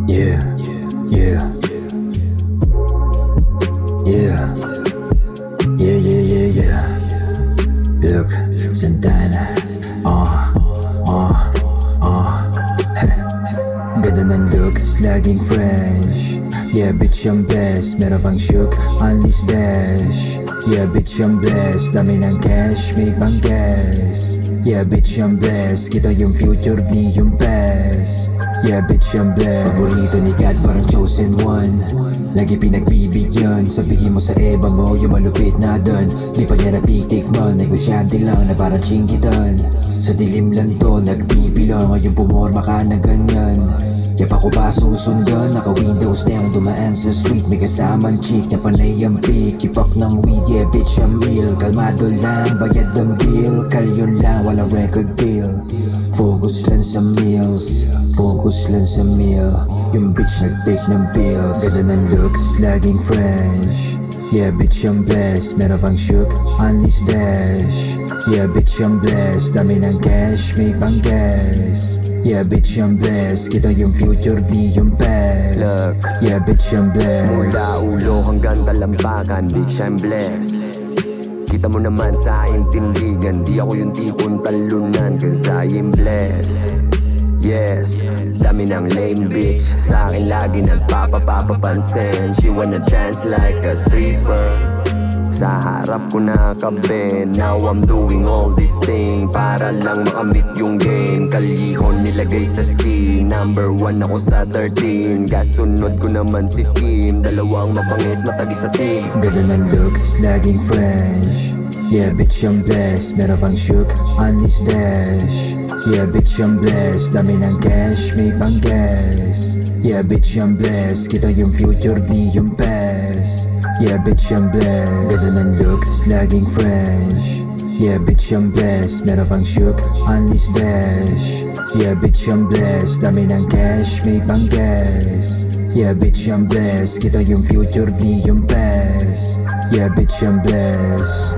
Yeah, yeah, yeah, yeah. Look, Santana. Ganda ng looks, laging fresh. Yeah, bitch, I'm blessed. Meron pang shook, unleash dash. Yeah, bitch, I'm blessed. Dami ng cash, may pang gas. Yeah, bitch, I'm blessed. Kita yung future, di yung past. Yeah, bitch, I'm blessed. Paborito ni God, parang chosen one. Lagi pinagbibigyan. Sabihin mo sa eba mo, yung malupit na dun. Di pa niya natitikman. Negosyante lang na parang chingitan. Sa dilim lang to, nagbibilang. Ngayon pumorma ka na ganyan. Kaya pa ko pa susundan. Naka-windows down, dumaan sa street. May kasamang chick na panay ang pick. Kipak ng weed, yeah bitch I'm real. Kalmado lang, bayad ng bill. Kalyon lang, walang record deal. Focus lang sa meals, focus lang sa meal. Yung bitch nag-take ng pills. Ganda ng looks, laging fresh. Yeah bitch I'm blessed, meron pang shook, unleash dash. Yeah bitch I'm blessed, dami ng cash, may pang gas. Yeah bitch I'm blessed, kita yung future di yung past. Look, yeah bitch I'm blessed. mula ulo hanggang talampakan, bitch I'm blessed. Kita mo naman sa intindigan, di ako yung tipong talunan, cause I am blessed. Yes, dami ng lame bitch sa akin lagi nagpapapansin. She wanna dance like a stripper. Sa harap ko nakabend. Now I'm doing all this thing para lang makamit yung game. Kalihon nilagay sa skin. Number 1 ako sa 13. Kasunod ko naman si Kim. Dalawang mabangis matagi sa team. Ganda ng looks, laging fresh. Yeah bitch I'm blessed, meron pang shook, unleash dash. Yeah bitch I'm blessed, dami ng cash, may pang gas. Yeah bitch I'm blessed, kita yung future di yung past. Yeah bitch I'm blessed. Ganda ng looks, laging fresh. Yeah bitch I'm blessed, meron pang shook, unleash dash. Yeah bitch I'm blessed, dami ng cash, may pang gas. Yeah bitch I'm blessed, kita yung future di yung past. Yeah bitch I'm blessed.